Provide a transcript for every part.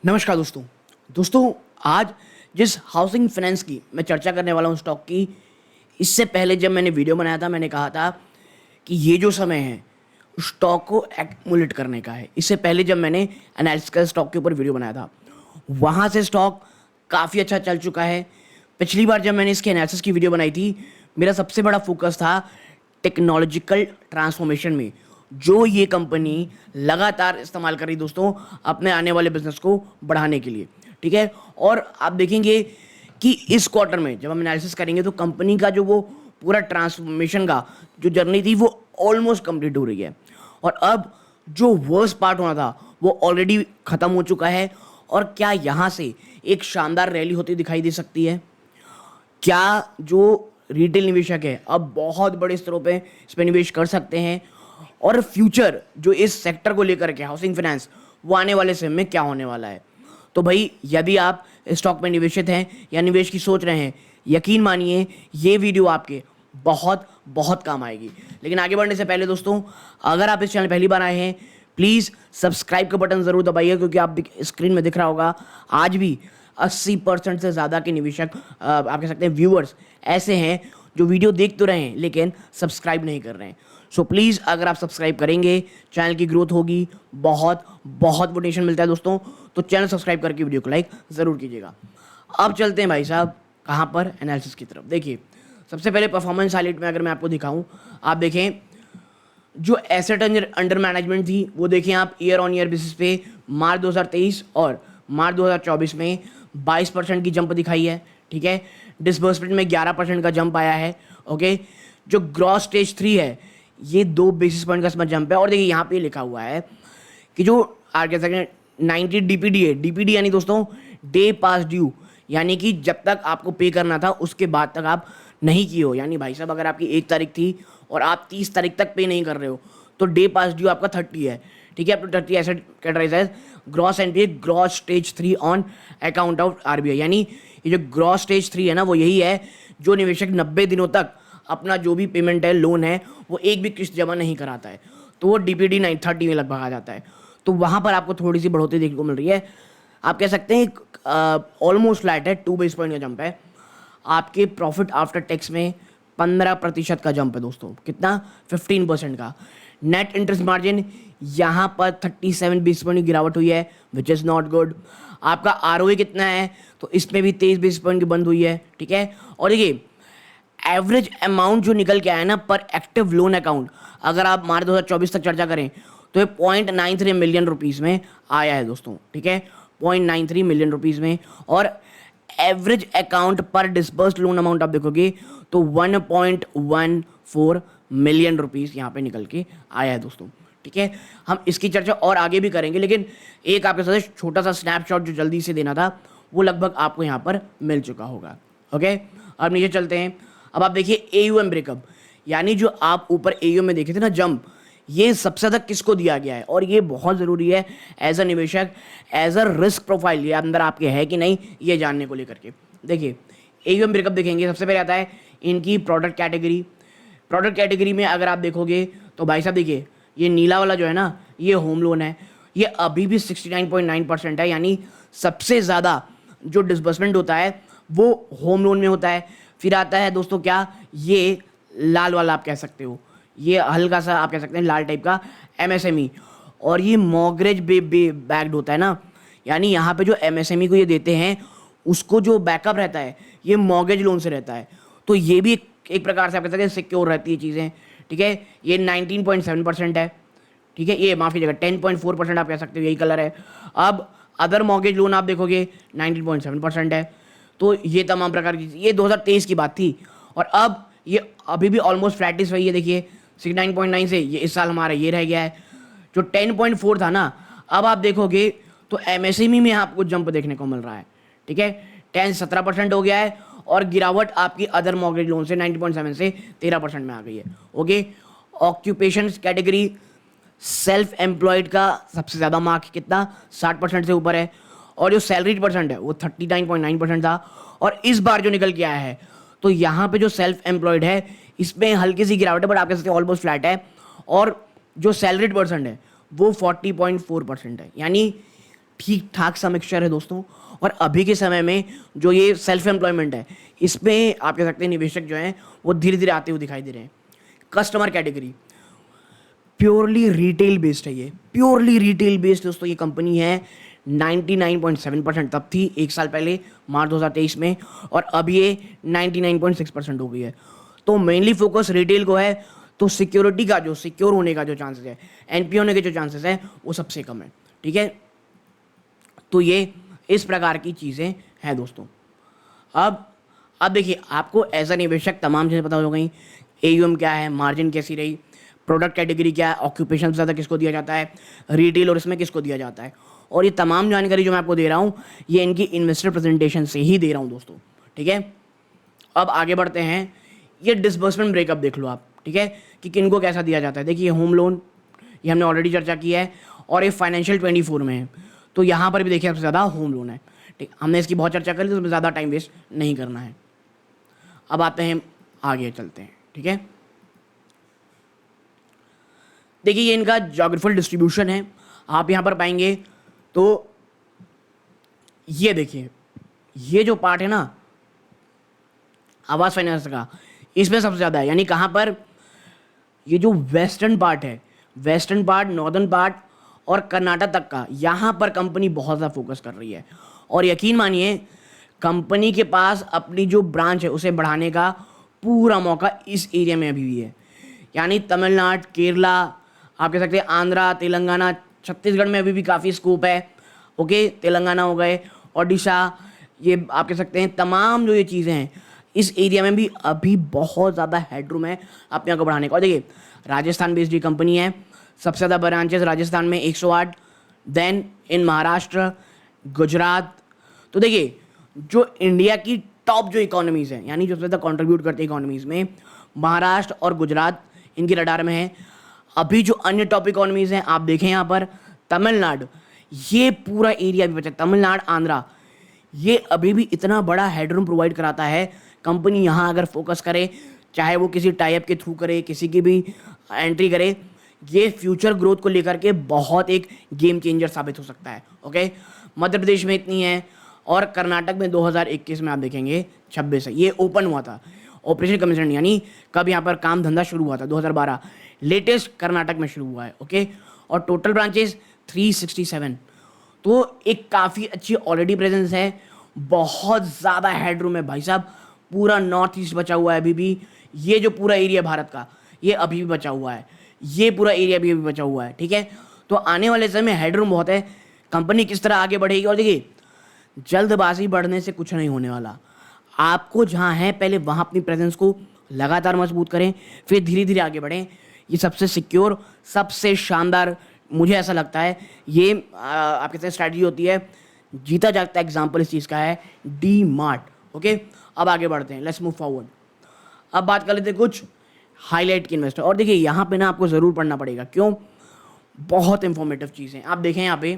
नमस्कार दोस्तों। दोस्तों, आज जिस हाउसिंग फाइनेंस की मैं चर्चा करने वाला हूँ स्टॉक की, इससे पहले जब मैंने वीडियो बनाया था मैंने कहा था कि ये जो समय है स्टॉक को एक्मुलेट करने का है। इससे पहले जब मैंने एनालिसिस का स्टॉक के ऊपर वीडियो बनाया था, वहाँ से स्टॉक काफ़ी अच्छा चल चुका है। पिछली बार जब मैंने इसके एनालिसिस की वीडियो बनाई थी, मेरा सबसे बड़ा फोकस था टेक्नोलॉजिकल ट्रांसफॉर्मेशन में, जो ये कंपनी लगातार इस्तेमाल कर रही दोस्तों अपने आने वाले बिजनेस को बढ़ाने के लिए। ठीक है, और आप देखेंगे कि इस क्वार्टर में जब हम एनालिसिस करेंगे तो कंपनी का जो वो पूरा ट्रांसफॉर्मेशन का जो जर्नी थी वो ऑलमोस्ट कंप्लीट हो रही है, और अब जो वर्स्ट पार्ट होना था वो ऑलरेडी ख़त्म हो चुका है। और क्या यहाँ से एक शानदार रैली होती दिखाई दे सकती है? क्या जो रिटेल निवेशक है अब बहुत बड़े स्तरों पे इस पर निवेश कर सकते हैं? और फ्यूचर जो इस सेक्टर को लेकर के हाउसिंग फाइनेंस, वो आने वाले समय में क्या होने वाला है? तो भाई, यदि आप स्टॉक में निवेशित हैं या निवेश की सोच रहे हैं, यकीन मानिए ये वीडियो आपके बहुत बहुत काम आएगी। लेकिन आगे बढ़ने से पहले दोस्तों, अगर आप इस चैनल पहली बार आए हैं, प्लीज़ सब्सक्राइब का बटन ज़रूर दबाइए, क्योंकि आप स्क्रीन में दिख रहा होगा आज भी 80% से ज़्यादा के निवेशक, आप कह सकते हैं व्यूअर्स, ऐसे हैं जो वीडियो देख तो रहे हैं लेकिन सब्सक्राइब नहीं कर रहे हैं। सो प्लीज़, अगर आप सब्सक्राइब करेंगे चैनल की ग्रोथ होगी, बहुत बहुत मोटिवेशन मिलता है दोस्तों। तो चैनल सब्सक्राइब करके वीडियो को लाइक ज़रूर कीजिएगा। अब चलते हैं भाई साहब कहाँ पर, एनालिसिस की तरफ। देखिए, सबसे पहले परफॉर्मेंस हाइलाइट में अगर मैं आपको दिखाऊं, आप देखें जो एसेट अंडर मैनेजमेंट थी वो देखें आप ईयर ऑन ईयर बेसिस पे मार्च 2023 और मार्च 2024 में 22% की जंप दिखाई है। ठीक है, डिसबर्समेंट में 11% का जंप आया है। ओके, जो ग्रॉस स्टेज 3 है ये 2 बेसिस पॉइंट का इसमें जंप है। और देखिए यहाँ पे लिखा हुआ है कि जो आप कह सकते हैं 90 डीपीडी है। डीपीडी यानी दोस्तों डे पास ड्यू, यानी कि जब तक आपको पे करना था उसके बाद तक आप नहीं किए हो। यानी भाई साहब, अगर आपकी 1 तारीख थी और आप 30 तारीख तक पे नहीं कर रहे हो तो डे पास ड्यू आपका 30 है। ठीक है, अब 30 एसेट कैटेगराइज है gross NPA gross stage 3 on account of RBI. यानी ये जो ग्रॉस स्टेज 3 है ना, वो यही है जो निवेशक 90 दिनों तक अपना जो भी पेमेंट है, लोन है, वो एक भी किस्त जमा नहीं कराता है, तो वो डीपीडी 930 में लगभग आ जाता है। तो वहाँ पर आपको थोड़ी सी बढ़ोतरी देखने को मिल रही है। आप कह सकते हैं ऑलमोस्ट फ्लैट है, 2 बेस पॉइंट का जंप है। आपके प्रॉफिट आफ्टर टैक्स में 15% का जंप है दोस्तों। कितना? 15% का। नेट इंटरेस्ट मार्जिन यहाँ पर 37 बेस पॉइंट की गिरावट हुई है, विच इज़ नॉट गुड। आपका आरओए कितना है? तो इसमें भी 23 बेस पॉइंट की बंद हुई है। ठीक है, और देखिए एवरेज अमाउंट जो निकल के आया ना पर एक्टिव लोन अकाउंट, अगर आप मार्च 2024 तक चर्चा करें तो ये 0.93 मिलियन रुपीज़ में आया है दोस्तों। ठीक है, 0.93 मिलियन रुपीज़ में। और एवरेज अकाउंट पर डिस्बर्स्ड लोन अमाउंट आप देखोगे तो 1.14 मिलियन रुपीज़ यहाँ पे निकल के आया है दोस्तों। ठीक है, हम इसकी चर्चा और आगे भी करेंगे, लेकिन एक आपके साथ छोटा सा स्नैपशॉट जो जल्दी से देना था वो लगभग आपको यहाँ पर मिल चुका होगा। ओके, अब नीचे चलते हैं। अब आप देखिए एयूएम ब्रेकअप, यानी जो आप ऊपर एयूएम में देखे थे ना जंप, ये सबसे ज़्यादा किसको दिया गया है? और ये बहुत ज़रूरी है एज अ निवेशक, एज अ रिस्क प्रोफाइल ये अंदर आपके है कि नहीं, ये जानने को लेकर के। देखिए एयूएम ब्रेकअप देखेंगे, सबसे पहले आता है इनकी प्रोडक्ट कैटेगरी। प्रोडक्ट कैटेगरी में अगर आप देखोगे तो भाई साहब देखिए, ये नीला वाला जो है ना, ये होम लोन है। ये अभी भी 69.9% है, यानी सबसे ज़्यादा जो डिसबर्समेंट होता है वो होम लोन में होता है। फिर आता है दोस्तों क्या, ये लाल वाला आप कह सकते हो, ये हल्का सा आप कह सकते हैं लाल टाइप का एमएसएमई। और ये मॉर्गेज बैक्ड होता है ना, यानी यहाँ पे जो एमएसएमई को ये देते हैं उसको जो बैकअप रहता है ये मॉर्गेज लोन से रहता है। तो ये भी एक प्रकार से आप कह सकते हैं सिक्योर रहती है चीज़ें। ठीक है, ये 19.7% है। ठीक है, ये माफ़ी कीजिएगा 10.4% आप कह सकते हो, यही कलर है। अब अदर मॉर्गेज लोन आप देखोगे 19.7% है। तो ये तमाम प्रकार की, ये 2023 की बात थी, और अब ये अभी भी ऑलमोस्ट फ्लैटिस रही है। देखिए 69.9 से ये इस साल हमारा ये रह गया है। जो 10.4 था ना, अब आप देखोगे तो एमएसएमई में आपको जंप देखने को मिल रहा है। ठीक है, 17% हो गया है, और गिरावट आपकी अदर मॉर्गेज लोन से 90.7 से 13% में आ गई है। Okay, occupation category self employed का सबसे ज़्यादा मार्क कितना, 60% से ऊपर है। और जो सैलरीड परसेंट है वो 39.9% था। और इस बार जो निकल के आया है तो यहाँ पे जो सेल्फ एम्प्लॉयड है इसमें हल्की सी गिरावट है, बट आप कह सकते हैं ऑलमोस्ट फ्लैट है। और जो सैलरीड परसेंट है वो 40.4% है, यानी ठीक ठाक सा मिक्सचर है दोस्तों। और अभी के समय में जो ये सेल्फ एम्प्लॉयमेंट है, इसमें आप कह सकते हैं निवेशक जो हैं वो धीरे धीरे आते हुए दिखाई दे रहे हैं। Customer category purely retail based है, ये प्योरली रिटेल बेस्ड दोस्तों ये कंपनी है। 99.7% तब थी 1 साल पहले मार्च 2023 में, और अब ये 99.6% हो गई है। तो मेनली फोकस रिटेल को है, तो सिक्योरिटी का जो सिक्योर होने का जो चांसेस है, एनपी होने के जो चांसेस है वो सबसे कम है। ठीक है, तो ये इस प्रकार की चीज़ें हैं दोस्तों। अब देखिए, आपको एज अ निवेशक तमाम चीज़ें पता हो गई। एयूएम क्या है, मार्जिन कैसी रही, प्रोडक्ट कैटेगरी क्या है, ऑक्यूपेशन ज़्यादा किसको दिया जाता है, रिटेल और इसमें किसको दिया जाता है, और ये तमाम जानकारी जो मैं आपको दे रहा हूँ ये इनकी इन्वेस्टर प्रेजेंटेशन से ही दे रहा हूँ दोस्तों। ठीक है, अब आगे बढ़ते हैं। ये डिसबर्समेंट ब्रेकअप देख लो आप, ठीक है, कि किनको कैसा दिया जाता है। देखिए होम लोन, ये हमने ऑलरेडी चर्चा की है, और ये फाइनेंशियल 24 में है, तो यहाँ पर भी देखिए सबसे ज़्यादा होम लोन है। ठीक, हमने इसकी बहुत चर्चा करी, तो उसमें ज़्यादा टाइम वेस्ट नहीं करना है। अब आते हैं, आगे चलते हैं। ठीक है, देखिए ये इनका ज्योग्राफिकल डिस्ट्रीब्यूशन है, आप यहाँ पर पाएंगे। तो ये देखिए, ये जो पार्ट है ना आवास फाइनेंस का, इसमें सबसे ज़्यादा है। यानी कहाँ पर, ये जो वेस्टर्न पार्ट है, वेस्टर्न पार्ट, नॉर्दर्न पार्ट और कर्नाटक तक का, यहाँ पर कंपनी बहुत ज़्यादा फोकस कर रही है। और यकीन मानिए कंपनी के पास अपनी जो ब्रांच है उसे बढ़ाने का पूरा मौका इस एरिया में अभी भी है। यानी तमिलनाडु, केरला, आप कह सकते हैं आंध्रा, तेलंगाना, छत्तीसगढ़ में अभी भी काफ़ी स्कोप है। ओके, तेलंगाना हो गए, ओडिशा, ये आप कह सकते हैं तमाम जो ये चीज़ें हैं, इस एरिया में भी अभी बहुत ज़्यादा हेडरूम है अपने को बढ़ाने का। और देखिए राजस्थान बेस्ड ये कंपनी है, सबसे ज़्यादा ब्रांचेस राजस्थान में 108, देन इन महाराष्ट्र, गुजरात। तो देखिए जो इंडिया की टॉप जो इकोनॉमीज़ हैं, यानी जो सबसे ज़्यादा कॉन्ट्रीब्यूट करती है इकोनॉमीज़ में, महाराष्ट्र और गुजरात इनकी रडार में है। अभी जो अन्य टॉप इकोनॉमीज़ हैं आप देखें यहाँ पर, तमिलनाडु, ये पूरा एरिया भी बचा, तमिलनाडु, आंध्रा, ये अभी भी इतना बड़ा हेडरूम प्रोवाइड कराता है। कंपनी यहाँ अगर फोकस करे, चाहे वो किसी टाइप के थ्रू करे, किसी की भी एंट्री करे, ये फ्यूचर ग्रोथ को लेकर के बहुत एक गेम चेंजर साबित हो सकता है। ओके, मध्य प्रदेश में इतनी है, और कर्नाटक में 2021 में आप देखेंगे 26 है, ये ओपन हुआ था ऑपरेशन कमीशन, यानी कब यहाँ पर काम धंधा शुरू हुआ था 2012, लेटेस्ट कर्नाटक में शुरू हुआ है। ओके, और टोटल ब्रांचेस 367, तो एक काफ़ी अच्छी ऑलरेडी प्रेजेंस है। बहुत ज़्यादा हेडरूम है भाई साहब, पूरा नॉर्थ ईस्ट बचा हुआ है अभी भी, ये जो पूरा एरिया भारत का ये अभी भी बचा हुआ है, ये पूरा एरिया भी अभी बचा हुआ है। ठीक है, तो आने वाले समय में हेडरूम बहुत है, कंपनी किस तरह आगे बढ़ेगी। और देखिए जल्दबाजी बढ़ने से कुछ नहीं होने वाला, आपको जहाँ है पहले वहाँ अपनी प्रेजेंस को लगातार मजबूत करें, फिर धीरे धीरे आगे बढ़ें। ये सबसे सिक्योर, सबसे शानदार, मुझे ऐसा लगता है ये आपके साथ स्ट्रैटेजी होती है। जीता जागता एग्जाम्पल इस चीज़ का है डी मार्ट। ओके, अब आगे बढ़ते हैं, लेट्स मूव फॉरवर्ड। अब बात कर लेते हैं कुछ हाईलाइट की इन्वेस्टर। और देखिए यहाँ पे ना आपको ज़रूर पढ़ना पड़ेगा, क्यों, बहुत इंफॉर्मेटिव चीज़ें आप देखें यहाँ पे।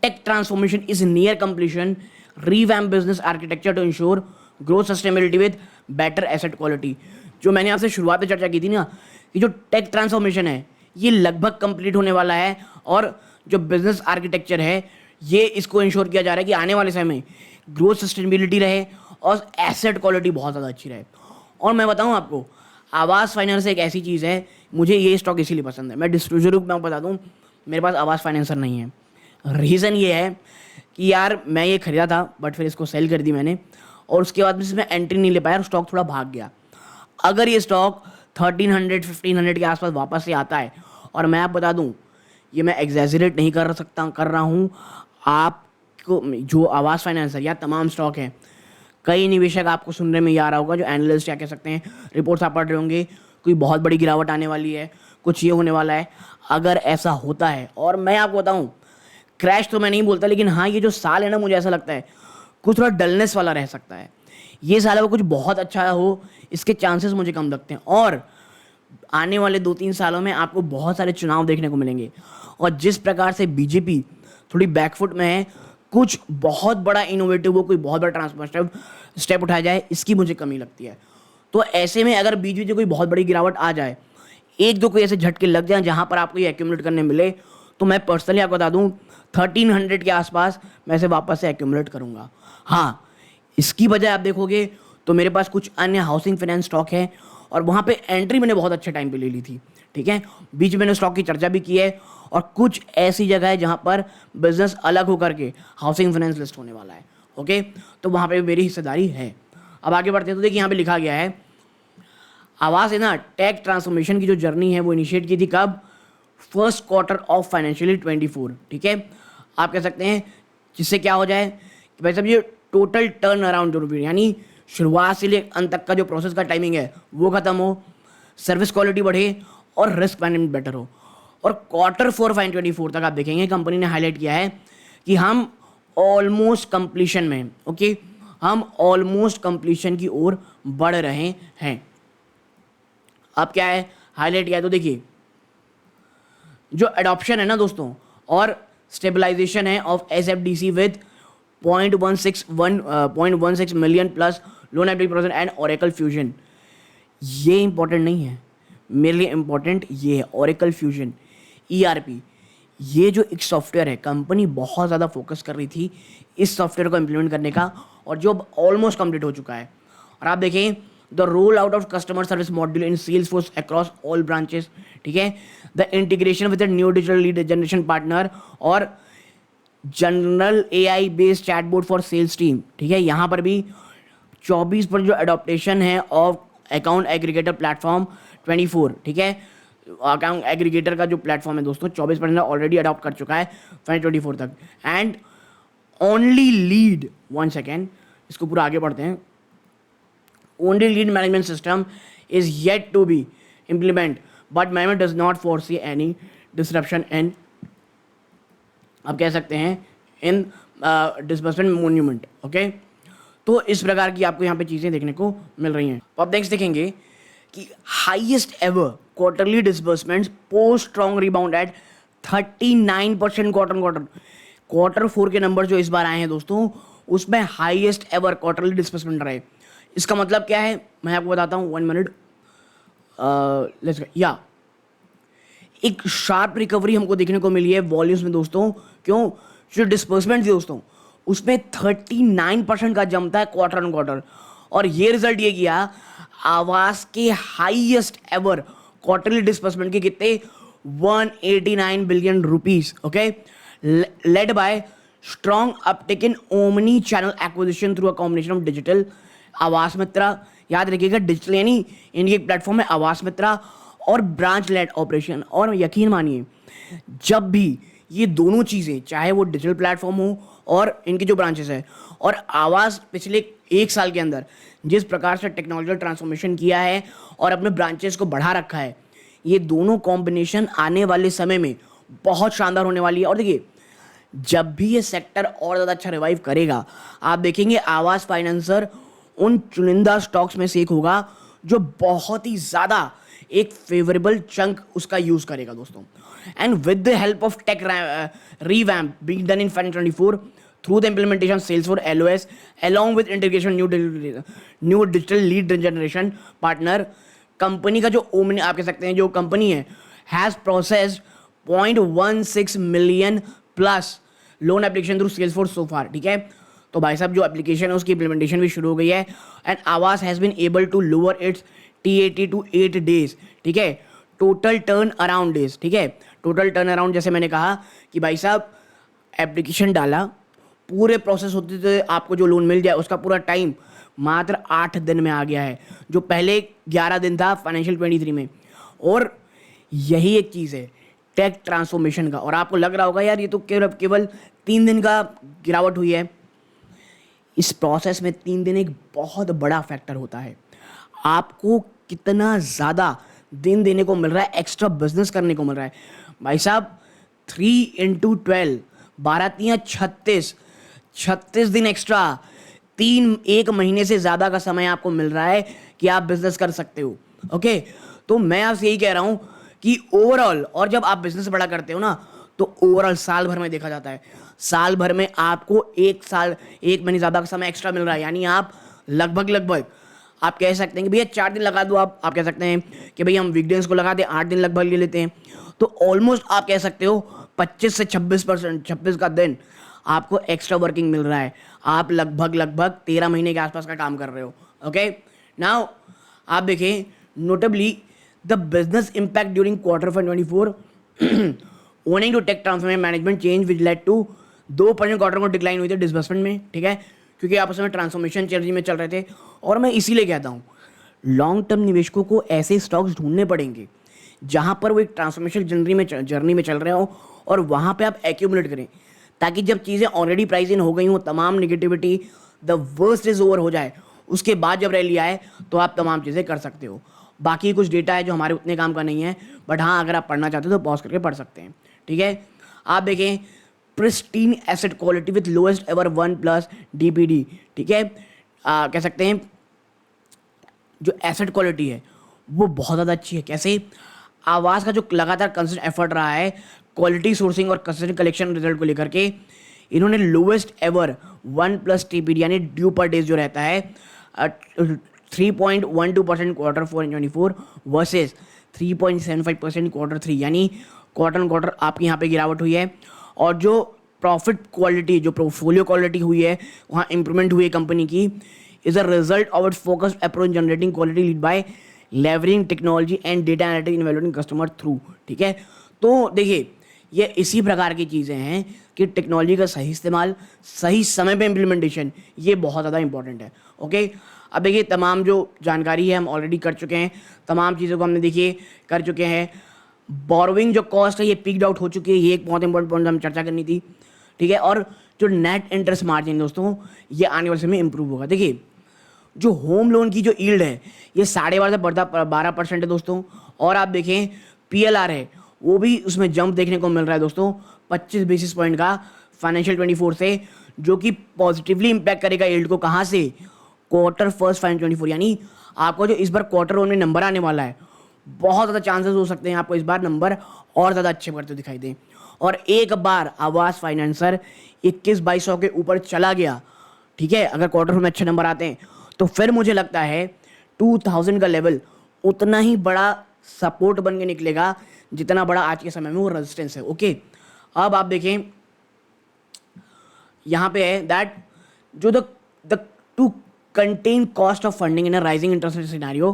Tech transformation is near completion, revamp business architecture to ensure growth sustainability with better asset quality. जो मैंने आपसे शुरुआत में चर्चा की थी ना, कि जो टेक ट्रांसफॉर्मेशन है ये लगभग कंप्लीट होने वाला है, और जो बिजनेस आर्किटेक्चर है ये इसको इंश्योर किया जा रहा है कि आने वाले समय में ग्रोथ सस्टेनेबिलिटी रहे और एसेट क्वालिटी बहुत ज़्यादा अच्छी रहे। और मैं बताऊं आपको, आवास फाइनेंस एक ऐसी चीज़ है, मुझे ये स्टॉक इसीलिए पसंद है। मैं डिस्क्लोजर में बता दूं, मेरे पास आवास फाइनेंसर नहीं है। रीज़न ये है कि यार मैं ये खरीदा था बट फिर इसको सेल कर दी मैंने, और उसके बाद इसमें एंट्री नहीं ले पाया और स्टॉक थोड़ा भाग गया। अगर ये स्टॉक 1300-1500 के आसपास वापस से आता है, और मैं आप बता दूं ये मैं एग्जैजरेट नहीं कर रहा हूँ, आपको जो आवास फाइनेंसर या तमाम स्टॉक हैं, कई निवेशक आपको सुनने में ये आ रहा होगा, जो एनालिस्ट या कह सकते हैं रिपोर्ट्स आप पढ़ रहे होंगे, कोई बहुत बड़ी गिरावट आने वाली है, कुछ ये होने वाला है। अगर ऐसा होता है, और मैं आपको बताऊं क्रैश तो मैं नहीं बोलता, लेकिन हाँ ये जो साल है ना, मुझे ऐसा लगता है कुछ थोड़ा डलनेस वाला रह सकता है। ये साल अगर कुछ बहुत अच्छा हो, इसके चांसेस मुझे कम लगते हैं। और आने वाले 2-3 सालों में आपको बहुत सारे चुनाव देखने को मिलेंगे, और जिस प्रकार से बीजेपी थोड़ी बैकफुट में है, कुछ बहुत बड़ा इनोवेटिव हो, कोई बहुत बड़ा ट्रांसफॉर्मेटिव स्टेप उठाया जाए, इसकी मुझे कमी लगती है। तो ऐसे में अगर बीच में कोई बहुत बड़ी गिरावट आ जाए, एक दो कोई ऐसे झटके लग जाए जहाँ पर आपको ये एक्यूमुलेट करने मिले, तो मैं पर्सनली आपको बता दूं 1300 के आसपास मैं इसे वापस से एक्यूमुलेट करूंगा। हाँ, इसकी बजाय आप देखोगे तो मेरे पास कुछ अन्य हाउसिंग फाइनेंस स्टॉक है और वहाँ पे एंट्री मैंने बहुत अच्छे टाइम पे ले ली थी, ठीक है। बीच में मैंने स्टॉक की चर्चा भी की है और कुछ ऐसी जगह है जहाँ पर बिजनेस अलग होकर के हाउसिंग फाइनेंस लिस्ट होने वाला है, ओके। तो वहाँ पे मेरी हिस्सेदारी है। अब आगे बढ़ते हैं तो देखिए यहाँ पे लिखा गया है आवास है ना टेक ट्रांसफॉर्मेशन की जो जर्नी है वो इनिशिएट की थी कब, फर्स्ट क्वार्टर ऑफ फाइनेंशियल 24, ठीक है। आप कह सकते हैं जिससे क्या हो जाए कि भाई साहब ये टोटल टर्न अराउंड जो रुपये यानी शुरुआत से लेकर अंत तक का जो प्रोसेस का टाइमिंग है वो खत्म हो, सर्विस क्वालिटी बढ़े और रिस्क मैनेजमेंट बेटर हो। और क्वार्टर 4 फाइन 24 तक आप देखेंगे कंपनी ने हाईलाइट किया है कि हम ऑलमोस्ट कंप्लीशन में, ओके, हम ऑलमोस्ट कंप्लीशन की ओर बढ़ रहे हैं। अब क्या है हाईलाइट किया है तो देखिए जो एडॉप्शन है ना दोस्तों और स्टेबलाइजेशन है of SFDC with 0.16 million plus lone application and Oracle fusion, ये इंपॉर्टेंट नहीं है मेरे लिए, इंपॉर्टेंट ये है ओरेकल फ्यूजन ERP। ये जो एक सॉफ्टवेयर है कंपनी बहुत ज़्यादा फोकस कर रही थी इस सॉफ्टवेयर को इम्प्लीमेंट करने का और जो अब ऑलमोस्ट कंप्लीट हो चुका है। और आप देखें the roll out of customer service module in Salesforce across all branches, ठीक है। The integration with the new digital lead generation partner और general AI based chatbot for sales team, ठीक है। यहाँ पर भी 24% जो एडॉप्टेशन है ऑफ अकाउंट एग्रीगेटर प्लेटफॉर्म 24, ठीक है। अकाउंट एग्रीगेटर का जो प्लेटफॉर्म है दोस्तों 24% ऑलरेडी अडॉप्ट कर चुका है 2024 तक। And only lead, one second, इसको पूरा आगे पढ़ते हैं। Only lead management system is yet to be implement but management does not foresee any disruption and, आप कह सकते हैं इन डिसबर्समेंट मोन्यूमेंट, ओके। तो इस प्रकार की आपको यहाँ पे चीज़ें देखने को मिल रही हैं। तो आप नेक्स्ट देखेंगे कि highest ever quarterly disbursements post strong rebound at 39% quarter 4 के नंबर जो इस बार आए हैं दोस्तों उसमें हाईएस्ट एवर क्वार्टरली डिसबर्समेंट रहे। इसका मतलब क्या है मैं आपको बताता हूँ, 1 मिनट। लेट्स या एक शार्प रिकवरी हमको देखने को मिली है वॉल्यूम्स में दोस्तों। क्यों? जो डिस्बर्समेंट थी दोस्तों उसमें 39% का जंप था क्वार्टर ऑन क्वार्टर और ये रिजल्ट ये किया आवास के हाईएस्ट एवर क्वार्टरली डिस्बर्समेंट के कितने 189 billion rupees, okay, led by strong Uptake in omni channel acquisition through a combination of digital आवास मित्रा, याद रखिएगा डिजिटल यानी इनकी प्लेटफॉर्म है आवास मित्रा और ब्रांच लेड ऑपरेशन। और यकीन मानिए जब भी ये दोनों चीज़ें चाहे वो डिजिटल प्लेटफॉर्म हो और इनकी जो ब्रांचेस है और आवास पिछले 1 साल के अंदर जिस प्रकार से टेक्नोलॉजिकल ट्रांसफॉर्मेशन किया है और अपने ब्रांचेस को बढ़ा रखा है, ये दोनों कॉम्बिनेशन आने वाले समय में बहुत शानदार होने वाली है। और देखिए जब भी ये सेक्टर और ज़्यादा अच्छा रिवाइव करेगा आप देखेंगे आवास फाइनेंसर उन चुनिंदा स्टॉक्स में से एक होगा जो बहुत ही ज़्यादा एक फेवरेबल चंक उसका यूज़ करेगा दोस्तों। And with the help of tech revamp being done in financial 24 through the implementation Salesforce LOS along with integration new digital lead generation partner, company का जो ओमनी आप कह सकते हैं जो कंपनी है has processed 0.16 million plus lone application through Salesforce so far, ठीक है। तो भाई साहब जो एप्लीकेशन है उसकी इम्प्लीमेंटेशन भी शुरू हो गई है and Aavas has been able to lower its T80 to 8 days, ठीक है, टोटल टर्न अराउंड डेज, ठीक है। टोटल टर्न अराउंड जैसे मैंने कहा कि भाई साहब एप्लीकेशन डाला पूरे प्रोसेस होते थे आपको जो लोन मिल जाए उसका पूरा टाइम मात्र 8 दिन में आ गया है जो पहले 11 दिन था फाइनेंशियल 23 में। और यही एक चीज़ है टेक ट्रांसफॉर्मेशन का। और आपको लग रहा होगा यार ये तो केवल 3 दिन का गिरावट हुई है, इस प्रोसेस में 3 दिन एक बहुत बड़ा फैक्टर होता है। आपको कितना ज़्यादा दिन देने को मिल रहा है, एक्स्ट्रा बिजनेस करने को मिल रहा है भाई साहब। 3 × 12 12 36 दिन एक्स्ट्रा, 1 महीने से ज़्यादा का समय आपको मिल रहा है कि आप बिजनेस कर सकते हो, ओके। तो मैं आपसे यही कह रहा हूँ कि ओवरऑल, और जब आप बिजनेस बड़ा करते हो ना तो ओवरऑल साल भर में देखा जाता है, साल भर में आपको 1 महीने ज़्यादा का समय एक्स्ट्रा मिल रहा है। यानी आप लगभग आप कह सकते हैं कि भैया 4 दिन लगा दो, आप कह सकते हैं कि भैया हम वीकडेज को लगा दें 8 दिन लगभग ले लेते हैं, तो ऑलमोस्ट आप कह सकते हो 25 से 26%, 26 का दिन आपको एक्स्ट्रा वर्किंग मिल रहा है। आप लगभग 13 महीने के आसपास का काम कर रहे हो। ओके, नाउ आप देखें notably the business impact during quarter 24 owing to tech transformation management change which led to 2% quarter को डिक्लाइन हुई थी डिसबर्समेंट में, ठीक है, क्योंकि आपस में ट्रांसफॉर्मेशन चेंज में चल रहे थे। और मैं इसीलिए कहता हूँ लॉन्ग टर्म निवेशकों को ऐसे स्टॉक्स ढूंढने पड़ेंगे जहाँ पर वो एक ट्रांसफॉर्मेशन जर्नी में चल रहे हो और वहाँ पे आप एक्यूमुलेट करें, ताकि जब चीज़ें ऑलरेडी प्राइस इन हो गई हों, तमाम negativity the worst is over हो जाए, उसके बाद जब रैली आए तो आप तमाम चीज़ें कर सकते हो। बाकी कुछ डेटा है जो हमारे उतने काम का नहीं है, बट हाँ अगर आप पढ़ना चाहते हो तो पॉज करके पढ़ सकते हैं, ठीक है। आप देखें pristine asset quality with lowest ever 1+ DPD, ठीक है, कह सकते हैं जो एसेट क्वालिटी है वो बहुत ज़्यादा अच्छी है। कैसे? आवास का जो लगातार कंसिस्टेंट एफर्ट रहा है क्वालिटी सोर्सिंग और कंसिस्टेंट कलेक्शन रिजल्ट को लेकर के, इन्होंने लोएस्ट एवर 1+ TPD यानी ड्यू पर डेज जो रहता है 3.12% क्वार्टर 4 2024 वर्सेज 3.75% क्वार्टर 3, यानी क्वार्टर आपकी यहाँ पे गिरावट हुई है। और जो प्रॉफिट क्वालिटी, जो पोर्टफोलियो क्वालिटी हुई है वहाँ इंप्रूवमेंट हुई है कंपनी की, is a result of its focused approach generating quality lead by leveraging technology and data analytics in valuating customer through, ठीक है। तो देखिए ये इसी प्रकार की चीज़ें हैं कि टेक्नोलॉजी का सही इस्तेमाल, सही समय पे इम्प्लीमेंटेशन, ये बहुत ज़्यादा इंपॉर्टेंट है। ओके, अब देखिए तमाम जो जानकारी है हम ऑलरेडी कर चुके हैं, तमाम चीज़ों को हमने देखिए कर चुके हैं। बोरोइंग जो कॉस्ट है ये पीक्ड आउट हो चुकी है, ये एक बहुत इंपॉर्टेंट पॉइंट हम चर्चा करनी थी, ठीक है। और जो नेट इंटरेस्ट मार्जिन दोस्तों ये आने वाले समय में इंप्रूव होगा। देखिए जो होम लोन की जो यील्ड है ये 12.5 से बढ़ता 12% है दोस्तों। और आप देखें PLR है वो भी उसमें जंप देखने को मिल रहा है दोस्तों 25 बेसिस पॉइंट का फाइनेंशियल 24 से, जो कि पॉजिटिवली इंपैक्ट करेगा यील्ड को। कहाँ से? क्वार्टर फर्स्ट फाइनेंशियल 24, यानी आपको जो इस बार क्वार्टर 1 में नंबर आने वाला है बहुत ज़्यादा चांसेस हो सकते हैं आपको इस बार नंबर और ज़्यादा अच्छे करते दिखाई दें। और एक बार आवास फाइनेंसर 21-2200 के ऊपर चला गया, ठीक है, अगर क्वार्टर में अच्छे नंबर आते हैं तो फिर मुझे लगता है 2000 का लेवल उतना ही बड़ा सपोर्ट बन के निकलेगा जितना बड़ा आज के समय में वो रेजिस्टेंस है। ओके, अब आप देखें यहाँ पे है दैट जो the to contain cost of funding in a rising interest rate scenario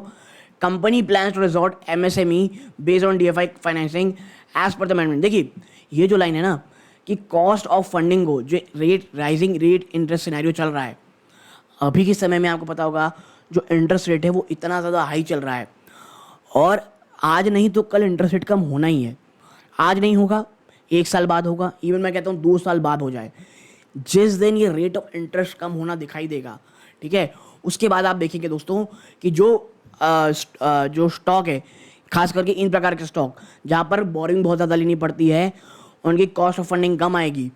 company plans to resort MSME based on DFI financing as per the management. देखिए ये जो लाइन है ना कि कॉस्ट ऑफ फंडिंग को जो राइजिंग रेट इंटरेस्ट सिनेरियो चल रहा है अभी के समय में, आपको पता होगा जो इंटरेस्ट रेट है वो इतना ज़्यादा हाई चल रहा है और आज नहीं तो कल इंटरेस्ट रेट कम होना ही है। आज नहीं होगा, 1 साल बाद होगा, इवन मैं कहता हूँ 2 साल बाद हो जाए। जिस दिन ये रेट ऑफ इंटरेस्ट कम होना दिखाई देगा, ठीक है, उसके बाद आप देखेंगे दोस्तों कि जो स्टॉक है, खास करके इन प्रकार के स्टॉक जहाँ पर बोरिंग बहुत ज़्यादा लेनी पड़ती है, उनकी कॉस्ट ऑफ फंडिंग कम आएगी।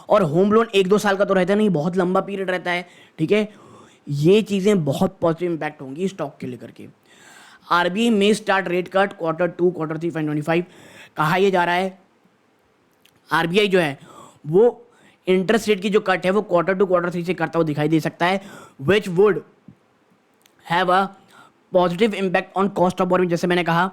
और होम लोन 1-2 साल का तो रहता नहीं, बहुत लंबा पीरियड रहता है, ठीक है। ये चीज़ें बहुत पॉजिटिव इंपैक्ट होंगी स्टॉक के लेकर के। RBI में start rate cut quarter 2 quarter 3 2025 कहा यह जा रहा है। RBI जो है वो इंटरेस्ट रेट की जो कट है वो क्वार्टर 2 क्वार्टर 3 से करता हुआ दिखाई दे सकता है, which would have a positive impact on cost of borrowing. जैसे मैंने कहा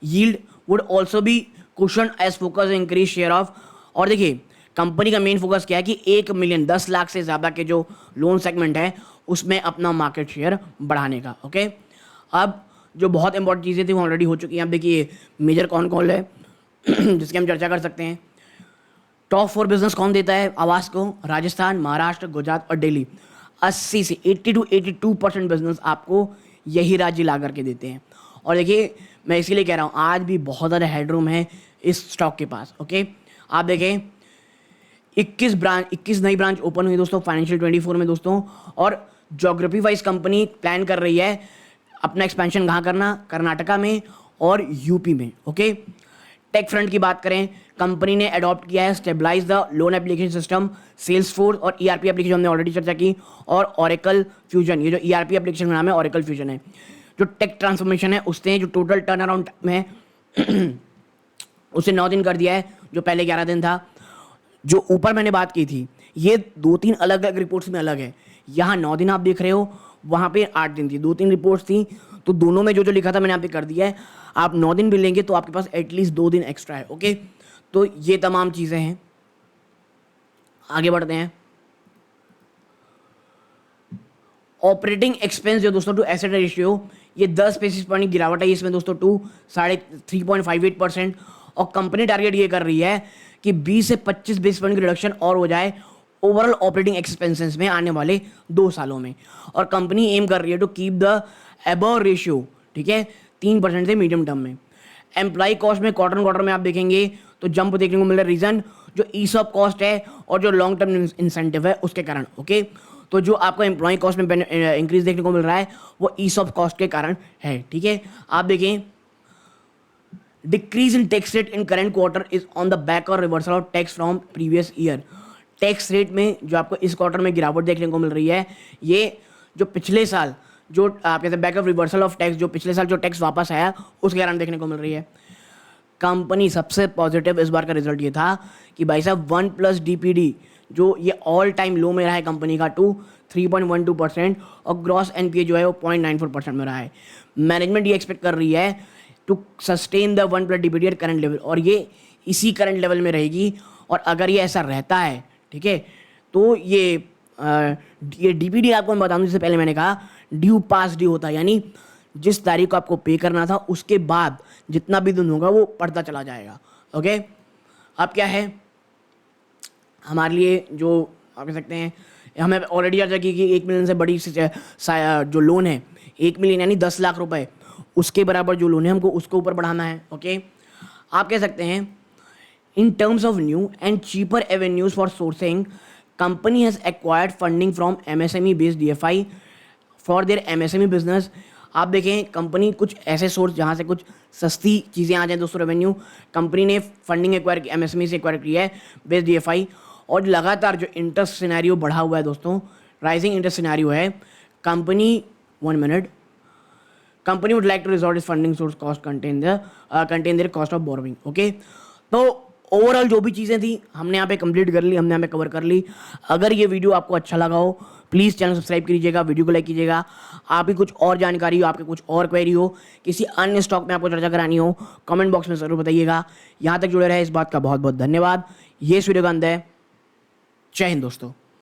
yield would also be cushion as focus increase share of. और देखिए कंपनी का मेन फोकस क्या है कि 1 मिलियन 10 लाख से ज़्यादा के जो लोन सेगमेंट है उसमें अपना मार्केट शेयर बढ़ाने का। ओके, अब जो बहुत इंपॉर्टेंट चीज़ें थी वो ऑलरेडी हो चुकी हैं। अब देखिए मेजर कौन कौन है जिसकी हम चर्चा कर सकते हैं। टॉप 4 बिजनेस कौन देता है आवास को? राजस्थान, महाराष्ट्र, गुजरात और दिल्ली। 80 से 82% बिजनेस आपको यही राज्य ला करके देते हैं। और देखिए मैं इसीलिए कह रहा हूँ आज भी बहुत ज़्यादा हेडरूम है इस स्टॉक के पास। ओके, आप देखें 21 नई ब्रांच ओपन हुई दोस्तों फाइनेंशियल 24 में दोस्तों। और ज्योग्राफी वाइज कंपनी प्लान कर रही है अपना एक्सपेंशन कहाँ करना, कर्नाटका में और यूपी में। ओके, टेक फ्रंट की बात करें, कंपनी ने अडॉप्ट किया है stabilize the loan application system, Salesforce और ERP एप्लीकेशन हमने ऑलरेडी चर्चा की, और ओरेकल फ्यूजन। ये जो ERP एप्लीकेशन का नाम है ओरेकल फ्यूजन है। जो टेक ट्रांसफॉर्मेशन है उसने जो टोटल टर्न अराउंड में उसे 9 दिन कर दिया है, जो पहले 11 दिन था। जो ऊपर मैंने बात की थी ये 2-3 अलग अलग रिपोर्ट्स में अलग है। यहाँ 9 दिन आप देख रहे हो, वहाँ पे 8 दिन थी, 2-3 रिपोर्ट्स थी, तो दोनों में जो लिखा था मैंने यहाँ पे कर दिया है। आप 9 दिन भी लेंगे तो आपके पास एटलीस्ट 2 दिन एक्स्ट्रा है। ओके, तो ये तमाम चीज़ें हैं। आगे बढ़ते हैं। ऑपरेटिंग एक्सपेंस जो दोस्तों टू एसेट रेशियो, ये 10 बेसिस पॉइंट गिरावट है इसमें दोस्तों टू 3.58%। और कंपनी टारगेट ये कर रही है कि 20 से 25 बेसिस पॉइंट की रिडक्शन और हो जाए ओवरऑल ऑपरेटिंग एक्सपेंसेस में आने वाले 2 सालों में। और कंपनी एम कर रही है to keep the above ratio, ठीक है, 3% से मीडियम टर्म में। एम्प्लॉय कॉस्ट में क्वार्टर में आप देखेंगे तो जंप देखने को मिल रहा है। रीजन जो ईसॉप कॉस्ट है और जो लॉन्ग टर्म इंसेंटिव है उसके कारण। ओके, तो जो आपको एम्प्लॉय कॉस्ट में इंक्रीज देखने को मिल रहा है वो ईसॉप कॉस्ट के कारण है। ठीक है, आप देखें decrease in tax rate in current quarter is on the back और reversal of tax from previous year. Tax rate में जो आपको इस क्वार्टर में गिरावट देखने को मिल रही है, ये जो पिछले साल जो आप कहते हैं back of reversal of tax, जो पिछले साल जो टैक्स वापस आया उसके कारण देखने को मिल रही है। कंपनी सबसे पॉजिटिव इस बार का रिजल्ट ये था कि भाई साहब 1+ DPD जो ये ऑल टाइम लो में रहा है कंपनी का टू 3.12% और ग्रॉस NPA जो है वो 0.94% में रहा है। मैनेजमेंट ये एक्सपेक्ट कर रही है to sustain the 1+ DPD at current level, और ये इसी करंट लेवल में रहेगी। और अगर ये ऐसा रहता है, ठीक है, तो ये DPD आपको मैं बता दूं, इससे पहले मैंने कहा ड्यू पास ड्यू होता है, यानी जिस तारीख को आपको पे करना था उसके बाद जितना भी दिन होगा वो बढ़ता चला जाएगा। ओके, अब क्या है हमारे लिए जो आप कह सकते हैं, हमें ऑलरेडी आ जाएगी कि 1 मिलियन से बड़ी जो लोन है 1 मिलियन यानी 10 लाख रुपए, उसके बराबर जो लोन है हमको उसको ऊपर बढ़ाना है। ओके, आप कह सकते हैं in terms of new and cheaper avenues for sourcing, company has acquired funding from MSME based DFI for their MSME business. आप देखें कंपनी कुछ ऐसे सोर्स जहाँ से कुछ सस्ती चीज़ें आ जाएं दोस्तों, रेवेन्यू, कंपनी ने फंडिंग एक्वायर की MSME से एक्वायर की है बेस्ड DFI। और लगातार जो इंटरेस्ट सिनेरियो बढ़ा हुआ है दोस्तों, राइजिंग इंटरेस्ट सिनेरियो है, company 1 minute, company would like to resort its funding source cost contain their cost of borrowing. Okay, तो ओवरऑल जो भी चीज़ें थी हमने यहाँ पे कंप्लीट कर ली, हमने यहाँ पे कवर कर ली। अगर ये वीडियो आपको अच्छा लगा हो प्लीज़ चैनल सब्सक्राइब कीजिएगा, वीडियो को लाइक कीजिएगा। आपकी कुछ और जानकारी हो, आपके कुछ और क्वेरी हो, किसी अन्य स्टॉक में आपको चर्चा करानी हो, कमेंट बॉक्स में ज़रूर बताइएगा। यहाँ तक जुड़े रहे इस बात का बहुत बहुत धन्यवाद। ये इस वीडियो का अंत है। जय हिंद दोस्तों।